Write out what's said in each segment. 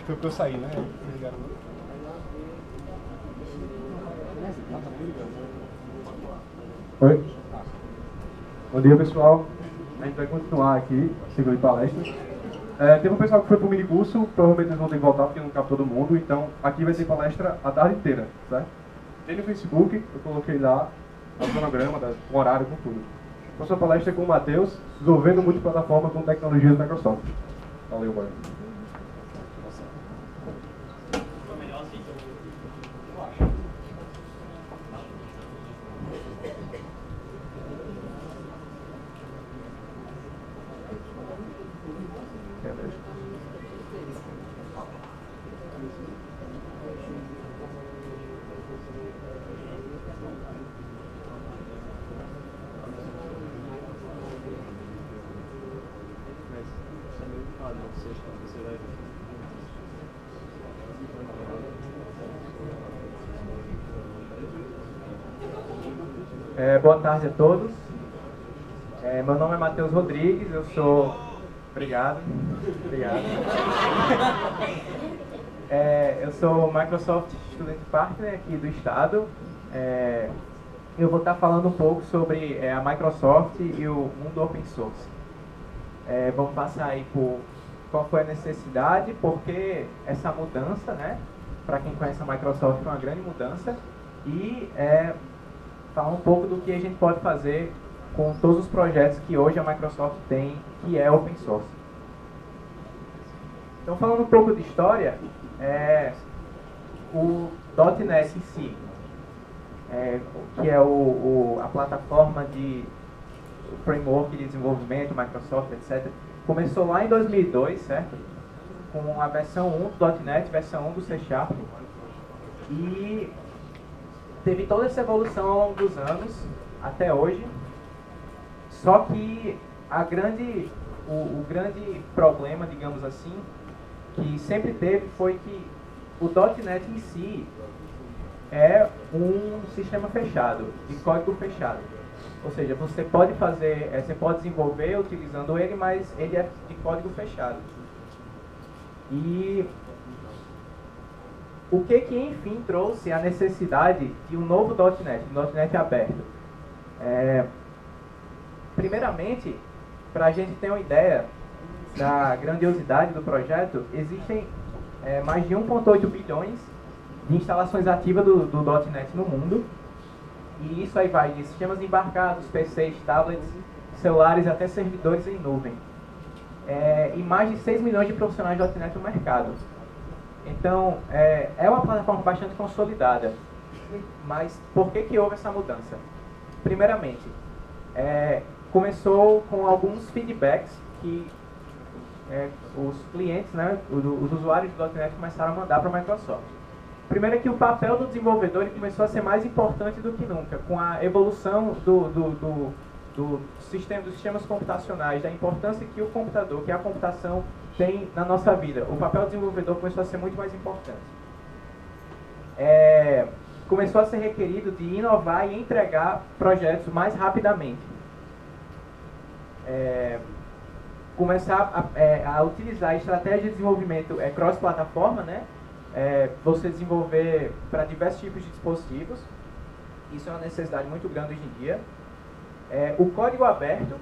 Foi pra eu sair, né? Oi. Bom dia, pessoal. A gente vai continuar aqui, segundo palestra. Teve um pessoal que foi pro mini curso, provavelmente eles vão ter que voltar porque não cabe todo mundo, então aqui vai ter palestra a tarde inteira, certo? Tem no Facebook, eu coloquei lá o cronograma, o horário, com tudo. Próxima palestra é com o Matheus, desenvolvendo multiplataforma com tecnologias Microsoft. Valeu, mano. Boa tarde a todos. Meu nome é Matheus Rodrigues, eu sou... Obrigado. Eu sou Microsoft Student Partner aqui do estado. Eu vou estar falando um pouco sobre a Microsoft e o mundo open source. Vamos passar aí por qual foi a necessidade, porque essa mudança, né? Para quem conhece a Microsoft, foi uma grande mudança. E falar um pouco do que a gente pode fazer com todos os projetos que hoje a Microsoft tem, que é open source. Então, falando um pouco de história, o .NET em si, que é a plataforma de framework de desenvolvimento, Microsoft, etc., começou lá em 2002, certo? Com a versão 1 do .NET, versão 1 do C#, e teve toda essa evolução ao longo dos anos, até hoje. Só que o grande problema, digamos assim, que sempre teve foi que o .NET em si é um sistema fechado, de código fechado. Ou seja, você pode desenvolver utilizando ele, mas ele é de código fechado. E o que enfim trouxe a necessidade de um novo .NET, um .NET aberto? Primeiramente, para a gente ter uma ideia da grandiosidade do projeto, existem mais de 1,8 bilhões de instalações ativas do .NET no mundo. E isso aí vai de sistemas embarcados, PCs, tablets, celulares, até servidores em nuvem. E mais de 6 milhões de profissionais de .NET no mercado. Então, é uma plataforma bastante consolidada. Mas por que houve essa mudança? Primeiramente, começou com alguns feedbacks que os clientes, né, os usuários do .NET começaram a mandar para a Microsoft. Primeiro é que o papel do desenvolvedor ele começou a ser mais importante do que nunca, com a evolução dos sistemas computacionais, da importância que o computador, que a computação tem na nossa vida. O papel do desenvolvedor começou a ser muito mais importante. Começou a ser requerido de inovar e entregar projetos mais rapidamente. Começar a utilizar estratégias de desenvolvimento cross-plataforma, né? Você desenvolver para diversos tipos de dispositivos. Isso é uma necessidade muito grande hoje em dia. O código aberto,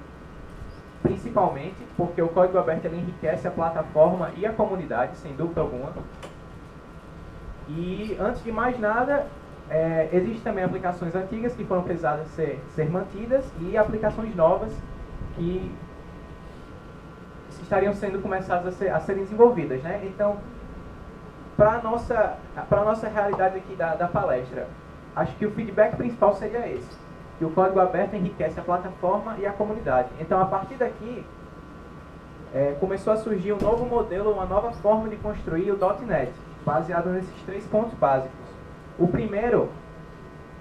principalmente, porque o código aberto ele enriquece a plataforma e a comunidade, sem dúvida alguma. E, antes de mais nada, existem também aplicações antigas que foram precisadas ser mantidas e aplicações novas que estariam sendo começadas a serem desenvolvidas, né? Então, para a nossa realidade aqui da palestra, acho que o feedback principal seria esse, que o código aberto enriquece a plataforma e a comunidade. Então, a partir daqui, começou a surgir um novo modelo, uma nova forma de construir o .NET, baseado nesses 3 pontos básicos. O primeiro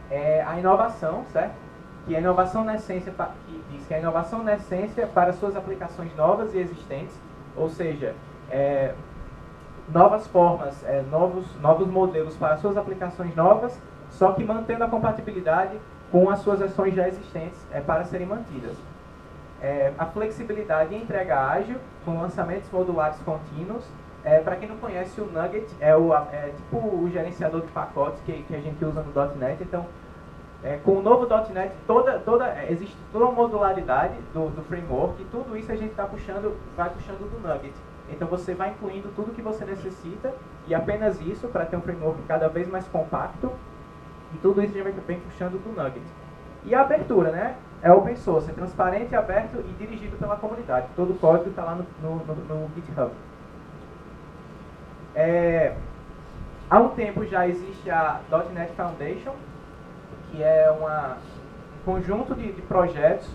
é a inovação, certo? Que a inovação na essência, que diz que a inovação na essência para suas aplicações novas e existentes, ou seja, novas formas, novos modelos para suas aplicações novas, só que mantendo a compatibilidade com as suas versões já existentes para serem mantidas. A flexibilidade e entrega ágil, com lançamentos modulares contínuos Para quem não conhece, o Nugget é tipo o gerenciador de pacotes que a gente usa no .NET. Então, com o novo .NET, existe toda uma modularidade do framework, e tudo isso a gente vai puxando do Nugget. Então você vai incluindo tudo que você necessita, e apenas isso, para ter um framework cada vez mais compacto, e tudo isso a gente vem puxando do Nugget. E a abertura, né? É open source, é transparente, aberto e dirigido pela comunidade. Todo o código está lá no GitHub. Há um tempo já existe a .NET Foundation, que é um conjunto de projetos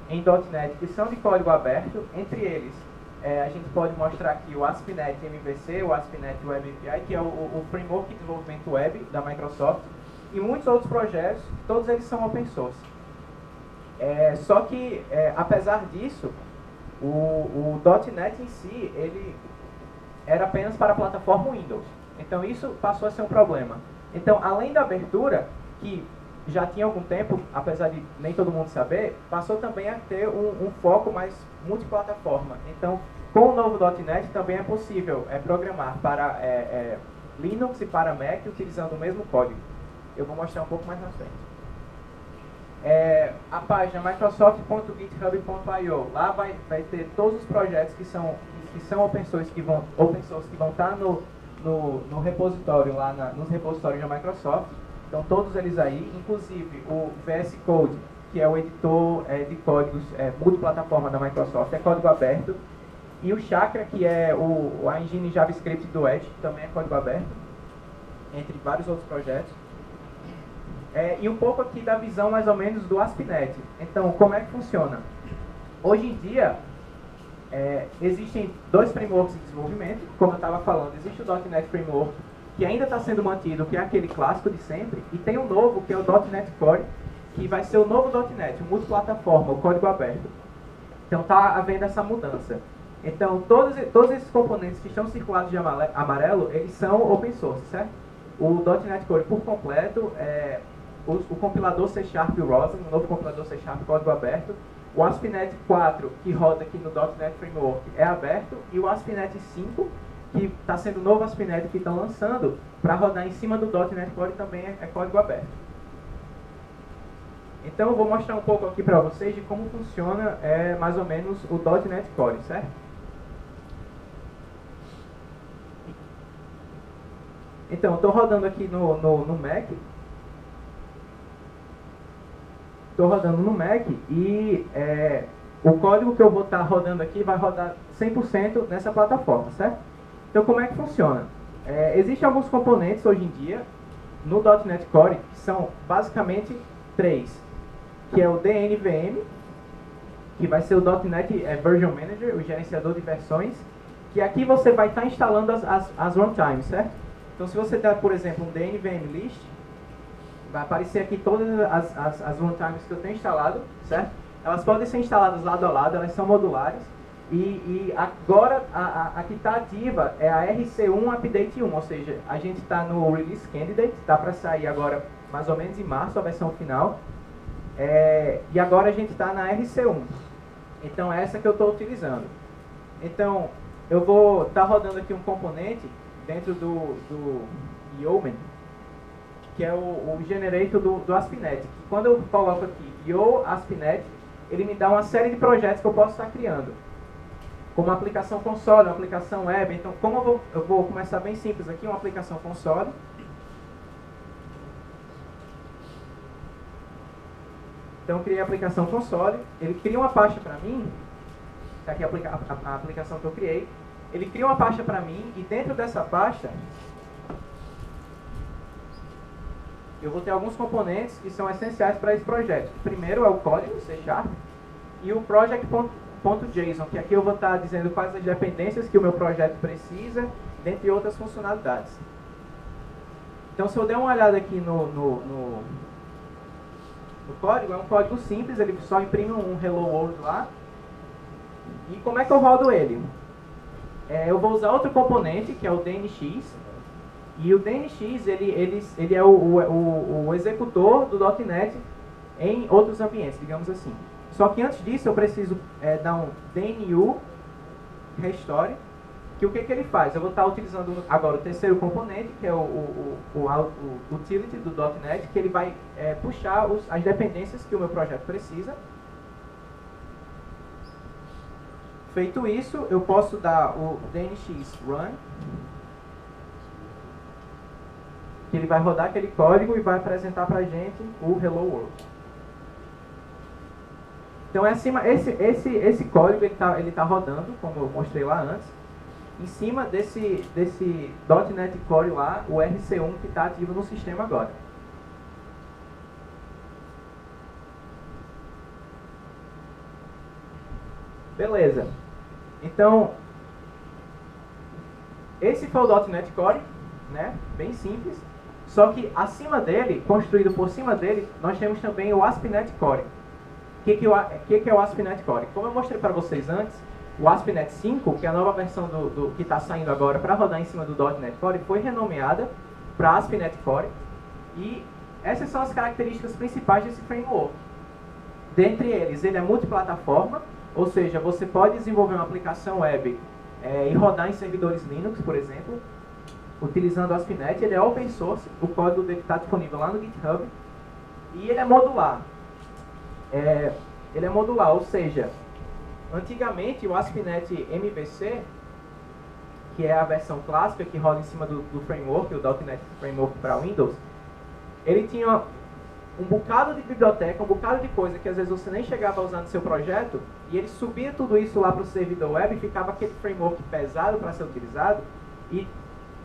em .NET que são de código aberto. Entre eles, a gente pode mostrar aqui o ASP.NET MVC, o ASP.NET Web API, que é o framework de desenvolvimento web da Microsoft, e muitos outros projetos, todos eles são open source. Só que, apesar disso, o .NET em si, ele era apenas para a plataforma Windows. Então isso passou a ser um problema. Então, além da abertura, que já tinha algum tempo, apesar de nem todo mundo saber, passou também a ter um foco mais multiplataforma. Então, com o novo .NET também é possível programar para Linux e para Mac utilizando o mesmo código. Eu vou mostrar um pouco mais na frente. A página microsoft.github.io, lá vai ter todos os projetos que são open source que vão estar no repositório, lá nos repositórios da Microsoft. Então todos eles aí, inclusive o VS Code, que é o editor de códigos multiplataforma da Microsoft, é código aberto. E o Chakra, que é a engine JavaScript do Edge, também é código aberto, entre vários outros projetos. E um pouco aqui da visão mais ou menos do ASP.NET. Então, como é que funciona? Hoje em dia, existem dois frameworks de desenvolvimento, como eu estava falando. Existe o .NET Framework, que ainda está sendo mantido, que é aquele clássico de sempre, e tem o novo, que é o .NET Core, que vai ser o novo .NET, o multiplataforma, o código aberto. Então está havendo essa mudança. Então todos esses componentes que estão circulados de amarelo, eles são open source, certo? O .NET Core por completo, o compilador C# Roslyn, o novo compilador C# código aberto, o ASP.NET 4, que roda aqui no .NET Framework, é aberto, e o ASP.NET 5, que está sendo o novo ASP.NET que estão lançando, para rodar em cima do .NET Core também é código aberto. Então eu vou mostrar um pouco aqui para vocês de como funciona mais ou menos o .NET Core, certo? Então, estou rodando aqui no Mac. Estou rodando no Mac e o código que eu vou estar rodando aqui vai rodar 100% nessa plataforma, certo? Então, como é que funciona? Existem alguns componentes hoje em dia no .NET Core que são basicamente três, que é o DNVM, que vai ser o .NET Version Manager, o gerenciador de versões, que aqui você vai estar instalando as runtimes, certo? Então, se você der, por exemplo, um DNVM list, vai aparecer aqui todas as runtimes que eu tenho instalado, certo? Elas podem ser instaladas lado a lado, elas são modulares. E agora, a que está ativa é a RC1 Update 1, ou seja, a gente está no Release Candidate, está para sair agora mais ou menos em março, a versão final. E agora a gente está na RC1. Então, é essa que eu estou utilizando. Então, eu vou estar rodando aqui um componente dentro do Yeoman, que é o generator do ASP.NET. Quando eu coloco aqui Yo ASP.NET, ele me dá uma série de projetos que eu posso estar criando, como uma aplicação console, uma aplicação web. Então, como eu vou começar bem simples aqui, uma aplicação console. Então, eu criei a aplicação console, ele cria uma pasta para mim, aqui é a aplicação que eu criei. Ele cria uma pasta para mim, e dentro dessa pasta eu vou ter alguns componentes que são essenciais para esse projeto. Primeiro é o código C# e o project.json, que aqui eu vou estar dizendo quais as dependências que o meu projeto precisa, dentre outras funcionalidades. Então, se eu der uma olhada aqui no código, é um código simples, ele só imprime um Hello World lá. E como é que eu rodo ele? Eu vou usar outro componente, que é o DNX. E o DNX, ele é o executor do .NET em outros ambientes, digamos assim. Só que antes disso, eu preciso dar um DNU Restore, que o que ele faz? Eu vou estar utilizando agora o terceiro componente, que é o utility do .NET, que ele vai puxar as dependências que o meu projeto precisa. Feito isso, eu posso dar o DNX run, que ele vai rodar aquele código e vai apresentar para a gente o Hello World. Então, esse código ele tá rodando, como eu mostrei lá antes, em cima desse .NET Core lá, o RC1 que está ativo no sistema agora. Beleza. Então, esse foi o .NET Core, né? Bem simples. Só que acima dele, construído por cima dele, nós temos também o ASP.NET Core. O que é o ASP.NET Core? Como eu mostrei para vocês antes, o ASP.NET 5, que é a nova versão que está saindo agora para rodar em cima do .NET Core, foi renomeada para ASP.NET Core. E essas são as características principais desse framework. Dentre eles, ele é multiplataforma, ou seja, você pode desenvolver uma aplicação web e rodar em servidores Linux, por exemplo, utilizando o ASP.NET. Ele é open source, o código dele está disponível lá no GitHub. E ele é modular. Ele é modular, ou seja, antigamente o ASP.NET MVC, que é a versão clássica que roda em cima do framework, o .NET Framework para Windows, ele tinha um bocado de biblioteca, um bocado de coisa que às vezes você nem chegava a usar no seu projeto, e ele subia tudo isso lá para o servidor web e ficava aquele framework pesado para ser utilizado, e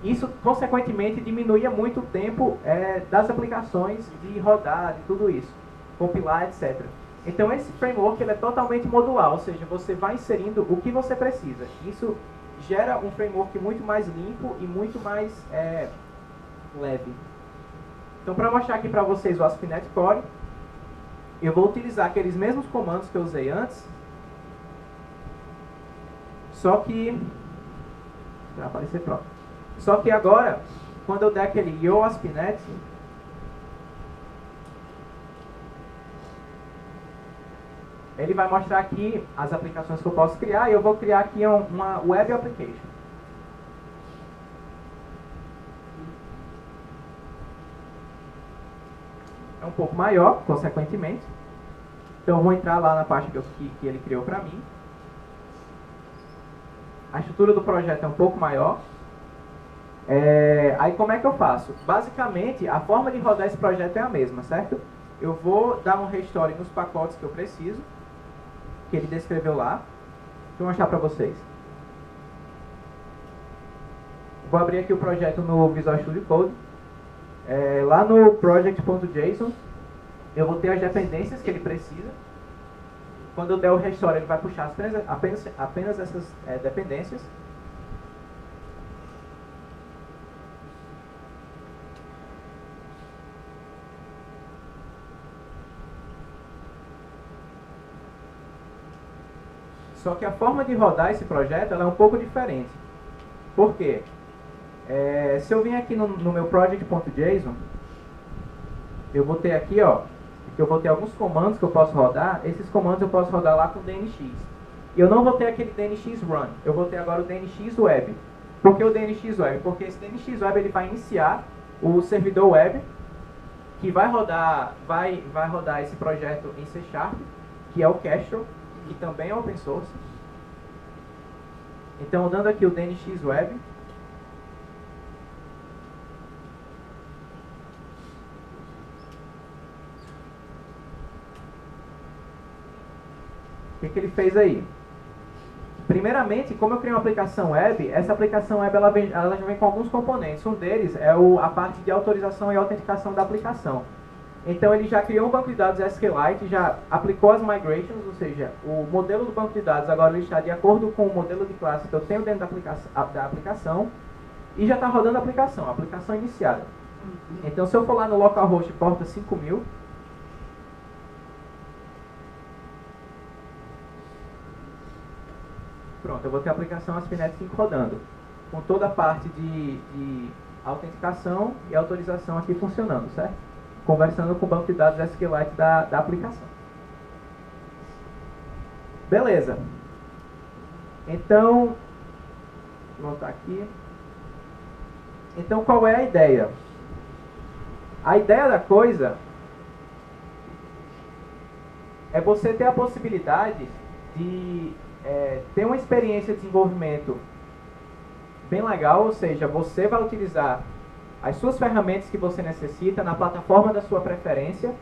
isso, consequentemente, diminuía muito o tempo das aplicações de rodar, de tudo isso, compilar, etc. Então, esse framework ele é totalmente modular, ou seja, você vai inserindo o que você precisa. Isso gera um framework muito mais limpo e muito mais leve. Então, para mostrar aqui para vocês o ASP.NET Core, eu vou utilizar aqueles mesmos comandos que eu usei antes, só que... vai aparecer pronto. Só que agora, quando eu der aquele Yo ASP.NET, ele vai mostrar aqui as aplicações que eu posso criar, e eu vou criar aqui uma Web Application. É um pouco maior, consequentemente. Então eu vou entrar lá na parte que ele criou para mim. A estrutura do projeto é um pouco maior. Aí como é que eu faço? Basicamente, a forma de rodar esse projeto é a mesma, certo? Eu vou dar um restore nos pacotes que eu preciso, que ele descreveu lá. Deixa eu mostrar para vocês. Vou abrir aqui o projeto no Visual Studio Code. Lá no project.json, eu vou ter as dependências que ele precisa. Quando eu der o restore, ele vai puxar apenas essas dependências. Só que a forma de rodar esse projeto ela é um pouco diferente. Por quê? Se eu vim aqui no meu project.json, eu vou ter aqui, ó, que eu vou ter alguns comandos que eu posso rodar. Esses comandos eu posso rodar lá com o DNX. E eu não vou ter aquele DNX run, eu vou ter agora o DNX web. Por que o DNX web? Porque esse DNX web ele vai iniciar o servidor web que vai rodar esse projeto em C#, que é o Kestrel, que também é open source. Então, dando aqui o DNX web, o que ele fez aí? Primeiramente, como eu criei uma aplicação web, essa aplicação web ela já vem com alguns componentes. Um deles é a parte de autorização e autenticação da aplicação. Então ele já criou um banco de dados SQLite, já aplicou as migrations, ou seja, o modelo do banco de dados agora ele está de acordo com o modelo de classe que eu tenho dentro da aplicação e já está rodando a aplicação iniciada. Então se eu for lá no localhost porta 5000, pronto, eu vou ter a aplicação ASP.NET 5 rodando, com toda a parte de autenticação e autorização aqui funcionando, certo? Conversando com o banco de dados SQLite da aplicação. Beleza. Então, voltar aqui. Então, qual é a ideia? A ideia da coisa é você ter a possibilidade de ter uma experiência de desenvolvimento bem legal, ou seja, você vai utilizar as suas ferramentas que você necessita na plataforma da sua preferência.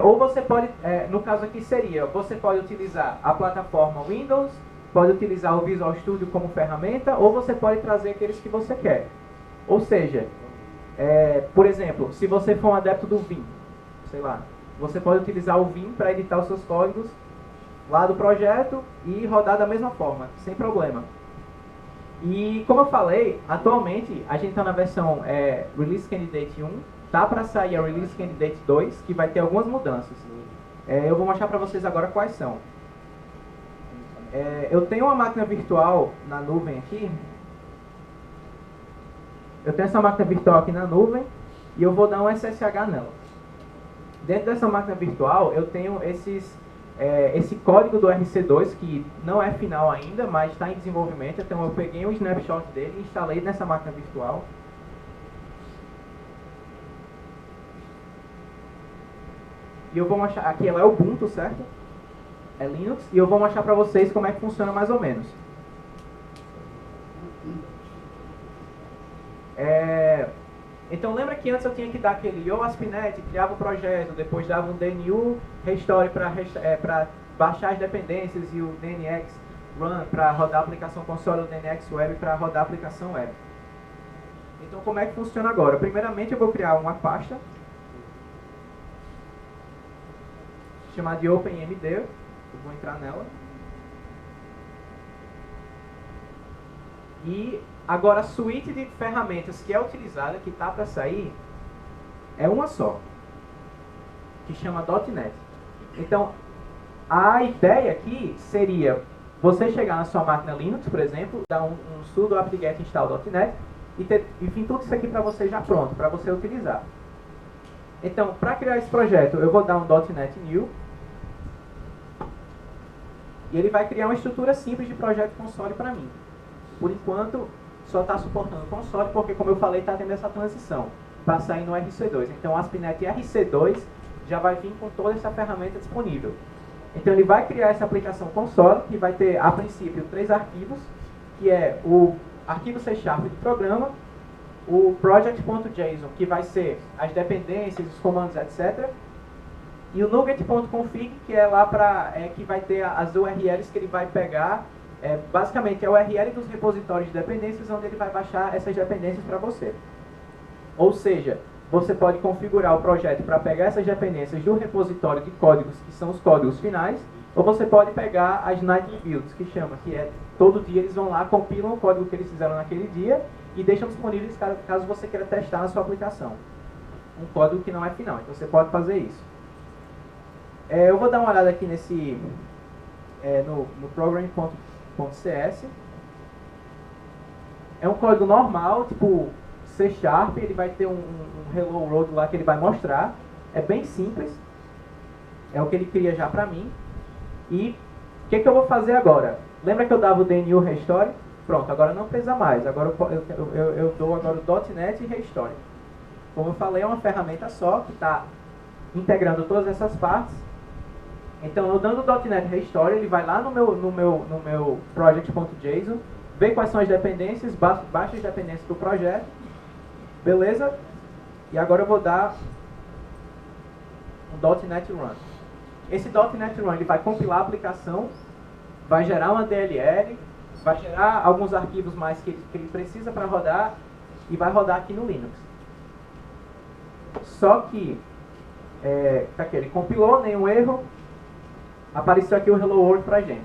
Ou você pode, no caso aqui seria, você pode utilizar a plataforma Windows, pode utilizar o Visual Studio como ferramenta, ou você pode trazer aqueles que você quer. Ou seja, por exemplo, se você for um adepto do Vim, sei lá, você pode utilizar o Vim para editar os seus códigos lá do projeto e rodar da mesma forma, sem problema. E como eu falei, atualmente a gente está na versão Release Candidate 1, tá para sair a Release Candidate 2, que vai ter algumas mudanças. Eu vou mostrar para vocês agora quais são. Eu tenho uma máquina virtual na nuvem aqui. Eu tenho essa máquina virtual aqui na nuvem e eu vou dar um SSH nela. Dentro dessa máquina virtual eu tenho esse código do RC2 que não é final ainda, mas está em desenvolvimento. Então eu peguei um snapshot dele e instalei nessa máquina virtual. E eu vou mostrar, aqui ela é Ubuntu, certo? É Linux, e eu vou mostrar para vocês como é que funciona mais ou menos. Então lembra que antes eu tinha que dar aquele ASP.NET, criava o projeto, depois dava um DNU restore para baixar as dependências e o DNX run para rodar a aplicação console, o DNX web para rodar a aplicação web. Então como é que funciona agora? Primeiramente eu vou criar uma pasta chamada de OpenMD, eu vou entrar nela. E agora a suíte de ferramentas que é utilizada, que está para sair, é uma só, que chama .NET. Então, a ideia aqui seria você chegar na sua máquina Linux, por exemplo, dar um sudo apt-get install .NET e ter, enfim, tudo isso aqui para você já pronto, para você utilizar. Então, para criar esse projeto, eu vou dar um .NET New e ele vai criar uma estrutura simples de projeto console para mim. Por enquanto, só está suportando o console, porque, como eu falei, está tendo essa transição para sair no RC2. Então, o ASP.NET RC2 já vai vir com toda essa ferramenta disponível. Então, ele vai criar essa aplicação console, que vai ter, a princípio, 3 arquivos, que é o arquivo C# do programa, o project.json, que vai ser as dependências, os comandos, etc., e o NuGet.config, que é lá que vai ter as URLs que ele vai pegar. Basicamente é o URL dos repositórios de dependências, onde ele vai baixar essas dependências para você. Ou seja, você pode configurar o projeto para pegar essas dependências do repositório de códigos, que são os códigos finais, ou você pode pegar as nightly builds, que chama, que é todo dia eles vão lá, compilam o código que eles fizeram naquele dia e deixam disponíveis caso você queira testar na sua aplicação. Um código que não é final, então você pode fazer isso. Eu vou dar uma olhada aqui no program.cs. É um código normal, tipo C#, ele vai ter um hello world lá que ele vai mostrar. É bem simples. É o que ele cria já pra mim. E o que eu vou fazer agora? Lembra que eu dava o DNU restore? Pronto, agora não precisa mais. Agora eu dou agora o .NET restore. Como eu falei, é uma ferramenta só que está integrando todas essas partes. Então, eu dando o .NET Restore, ele vai lá no meu project.json, vê quais são as dependências, baixa as dependências do projeto, beleza? E agora eu vou dar um .NET Run. Esse .NET Run ele vai compilar a aplicação, vai gerar uma DLL, vai gerar alguns arquivos mais que ele precisa para rodar e vai rodar aqui no Linux. Só que, tá aqui, ele compilou, nenhum erro. Apareceu aqui o Hello World pra gente.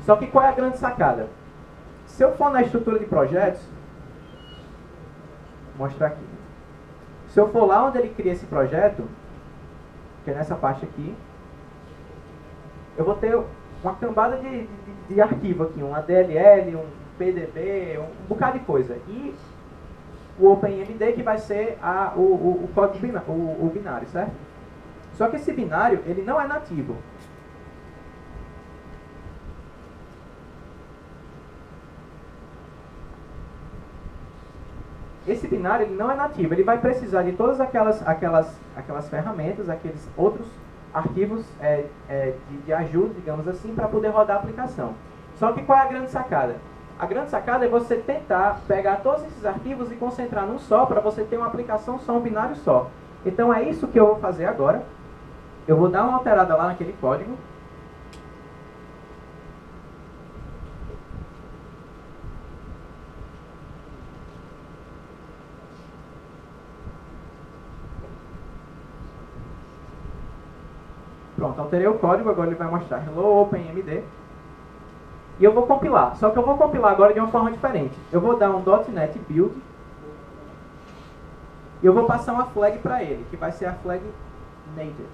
Só que qual é a grande sacada? Se eu for na estrutura de projetos, vou mostrar aqui. Se eu for lá onde ele cria esse projeto, que é nessa parte aqui, eu vou ter uma cambada de arquivo aqui, um ADLL, um PDB, um bocado de coisa. E o OpenMD que vai ser o código binário, certo? Só que esse binário, ele não é nativo. esse binário ele não é nativo, ele vai precisar de todas aquelas ferramentas, aqueles outros arquivos de ajuda, digamos assim, para poder rodar a aplicação. Só que qual é a grande sacada? A grande sacada é você tentar pegar todos esses arquivos e concentrar num só, para você ter uma aplicação só, um binário só. Então é isso que eu vou fazer agora. Eu vou dar uma alterada lá naquele código. Pronto, alterei o código, agora ele vai mostrar hello openmd. E eu vou compilar, só que eu vou compilar agora de uma forma diferente. Eu vou dar um .NET Build e eu vou passar uma flag para ele, que vai ser a flag native.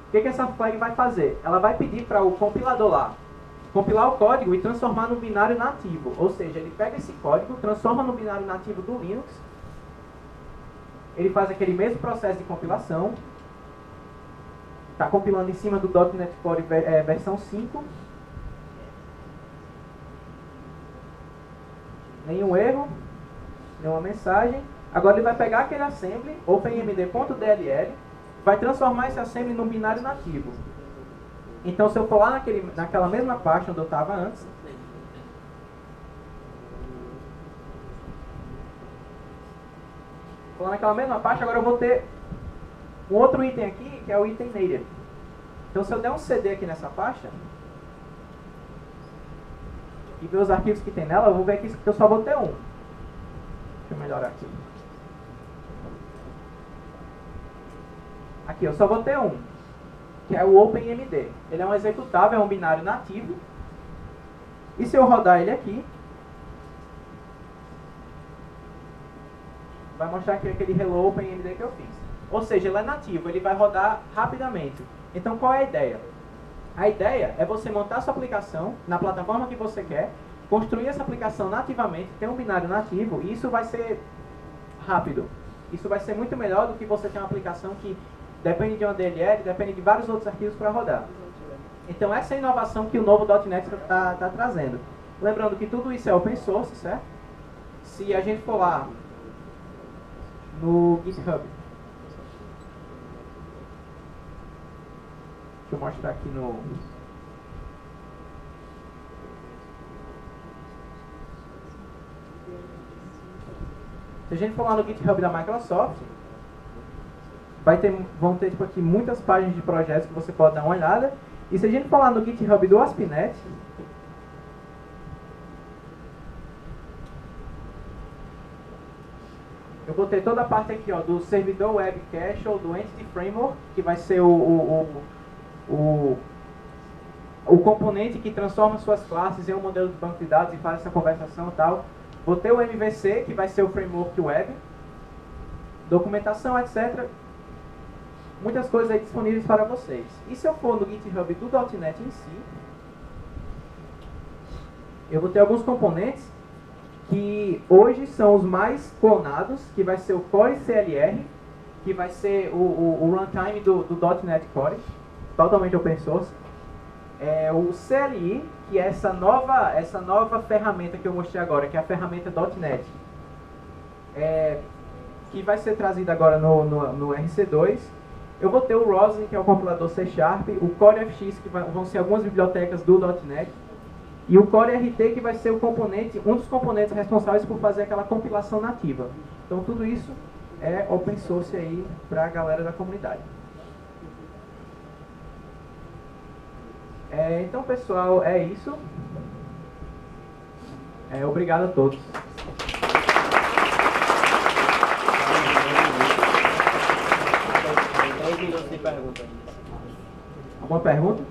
O que essa flag vai fazer? Ela vai pedir para o compilador lá compilar o código e transformar no binário nativo. Ou seja, ele pega esse código, transforma no binário nativo do Linux, ele faz aquele mesmo processo de compilação, está compilando em cima do .NET Core versão 5. Nenhum erro, nenhuma mensagem. Agora ele vai pegar aquele assembly, openmd.dll, vai transformar esse assembly num binário nativo. Então se eu for lá naquela mesma pasta onde eu estava antes, vou lá naquela mesma pasta, agora eu vou ter um outro item aqui, que é o item native. Então se eu der um CD aqui nessa pasta, e ver os arquivos que tem nela, eu vou ver aqui que eu só vou ter um. Deixa eu melhorar aqui. Aqui, eu só vou ter um, que é o OpenMD. Ele é um executável, é um binário nativo. E se eu rodar ele aqui, vai mostrar aqui aquele hello OpenMD que eu fiz. Ou seja, ele é nativo, ele vai rodar rapidamente. Então, qual é a ideia? A ideia é você montar sua aplicação na plataforma que você quer, construir essa aplicação nativamente, ter um binário nativo, e isso vai ser rápido. Isso vai ser muito melhor do que você ter uma aplicação que depende de uma DLL, depende de vários outros arquivos para rodar. Então essa é a inovação que o novo .NET está trazendo. Lembrando que tudo isso é open source, certo? Se a gente for lá no GitHub, deixa eu mostrar aqui no... Se a gente for lá no GitHub da Microsoft, vão ter tipo, aqui muitas páginas de projetos que você pode dar uma olhada. E se a gente for lá no GitHub do ASP.NET, eu botei toda a parte aqui ó, do servidor Web Cache ou do Entity Framework, que vai ser o componente que transforma suas classes em um modelo de banco de dados e faz essa conversação e tal. Botei o MVC, que vai ser o framework web, documentação, etc. Muitas coisas aí disponíveis para vocês. E se eu for no GitHub do .NET em si, eu vou ter alguns componentes que hoje são os mais clonados, que vai ser o Core CLR, que vai ser o runtime do .NET Core, totalmente open source. O CLI, que é essa nova ferramenta que eu mostrei agora, que é a ferramenta .NET, que vai ser trazida agora no RC2. Eu vou ter o Roslyn, que é o compilador C#, o Core FX, que vão ser algumas bibliotecas do .NET, e o Core RT, que vai ser um dos componentes responsáveis por fazer aquela compilação nativa. Então tudo isso é open source aí para a galera da comunidade. Então pessoal, é isso. Obrigado a todos. De pergunta. Alguma pergunta?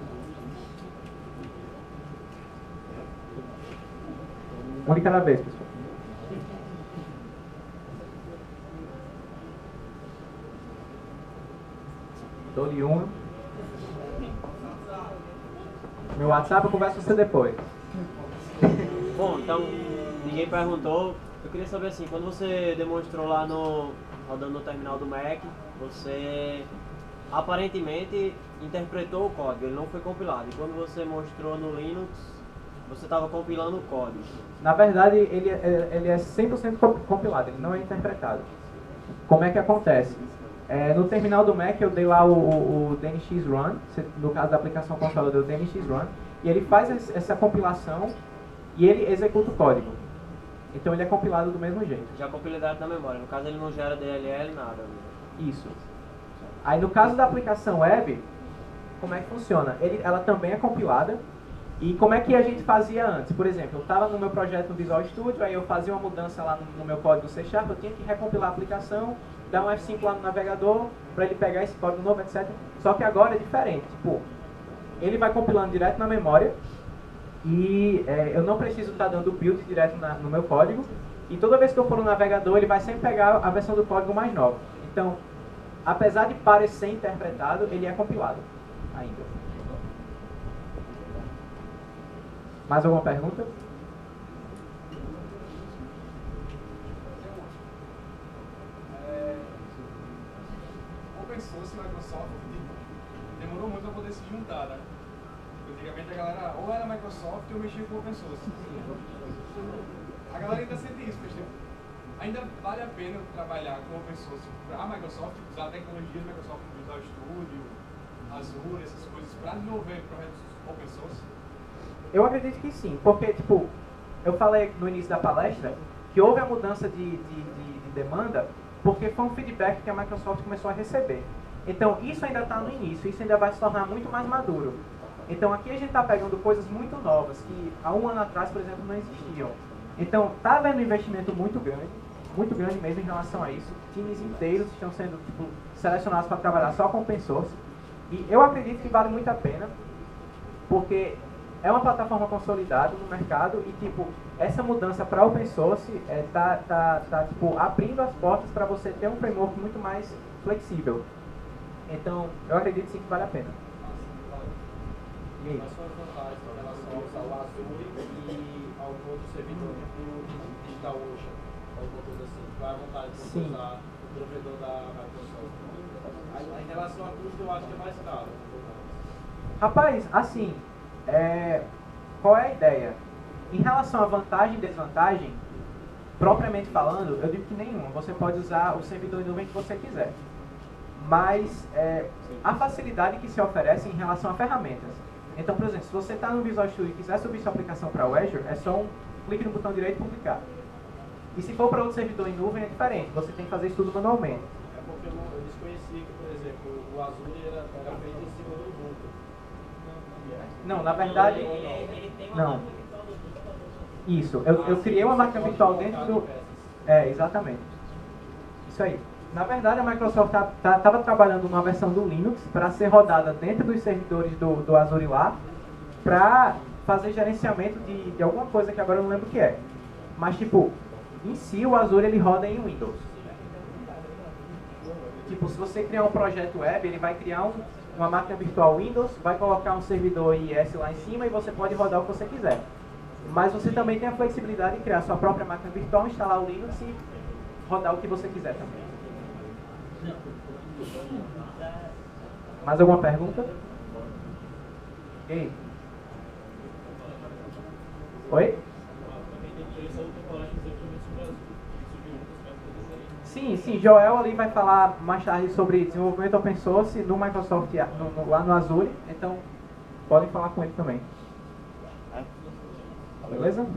Uma de cada vez, pessoal. Dou-lhe uma. Meu WhatsApp eu converso com você depois. Bom, então, ninguém perguntou. Eu queria saber assim, quando você demonstrou lá rodando no terminal do Mac, você aparentemente interpretou o código, ele não foi compilado. E quando você mostrou no Linux, você estava compilando o código. Na verdade, ele é 100% compilado, ele não é interpretado. Como é que acontece? No terminal do Mac eu dei lá o DNX Run, no caso da aplicação console eu dei o DNX Run, e ele faz essa compilação e ele executa o código. Então ele é compilado do mesmo jeito. Já compila direto na memória, no caso ele não gera DLL, nada. Isso. Aí no caso da aplicação web, como é que funciona? Ela também é compilada. E como é que a gente fazia antes? Por exemplo, eu estava no meu projeto no Visual Studio, aí eu fazia uma mudança lá no meu código C#, eu tinha que recompilar a aplicação, dar um F5 lá no navegador, para ele pegar esse código novo, etc. Só que agora é diferente. Tipo, ele vai compilando direto na memória, e eu não preciso estar dando build direto no meu código, e toda vez que eu for no navegador, ele vai sempre pegar a versão do código mais nova. Então, apesar de parecer interpretado, ele é compilado ainda. Mais alguma pergunta? Open source e Microsoft demorou muito para poder se juntar, né? Antigamente a galera ou era Microsoft ou mexia com Open source. A galera ainda sente isso, mas ainda vale a pena trabalhar com Open source para a Microsoft, usar a tecnologia do Microsoft Visual Studio, Azure, essas coisas, para desenvolver projetos Open source. Eu acredito que sim, porque, tipo, eu falei no início da palestra que houve a mudança de demanda porque foi um feedback que a Microsoft começou a receber. Então, isso ainda está no início, isso ainda vai se tornar muito mais maduro. Então, aqui a gente está pegando coisas muito novas que há um ano atrás, por exemplo, não existiam. Então, está havendo um investimento muito grande mesmo em relação a isso. Times inteiros estão sendo, tipo, selecionados para trabalhar só com open source. E eu acredito que vale muito a pena, porque é uma plataforma consolidada no mercado e, tipo, essa mudança para open source tipo, abrindo as portas para você ter um framework muito mais flexível. Então, eu acredito sim que vale a pena. E aí? Quais são as vantagens em relação ao Azure e ao outro servidor do DigitalOcean? Alguma coisa assim. Qual é a vantagem de você usar o provedor da Microsoft? Em relação a custo, eu acho que é mais caro. Rapaz, assim, qual é a ideia? Em relação à vantagem e desvantagem, propriamente falando, eu digo que nenhuma. Você pode usar o servidor em nuvem que você quiser. Mas a facilidade que se oferece em relação a ferramentas. Então, por exemplo, se você está no Visual Studio e quiser subir sua aplicação para o Azure, é só um clique no botão direito e publicar. E se for para outro servidor em nuvem, é diferente. Você tem que fazer isso tudo manualmente. É porque eu desconheci que, por exemplo, o Azure era feito em cima do Ubuntu. Não, na verdade, Ele tem uma não. máquina virtual do Ubuntu. Isso, eu criei uma máquina virtual dentro do... Exatamente. Isso aí. Na verdade, a Microsoft estava trabalhando numa versão do Linux para ser rodada dentro dos servidores do Azure lá, para fazer gerenciamento de alguma coisa que agora eu não lembro o que é. Mas, tipo, em si o Azure ele roda em Windows. Tipo, se você criar um projeto web, ele vai criar uma máquina virtual Windows, vai colocar um servidor IIS lá em cima e você pode rodar o que você quiser. Mas você também tem a flexibilidade de criar sua própria máquina virtual, instalar o Linux e rodar o que você quiser também. Mais alguma pergunta? Ei? Oi? Sim, Joel ali vai falar mais tarde sobre desenvolvimento open source no Microsoft, lá no Azure, então podem falar com ele também. Beleza?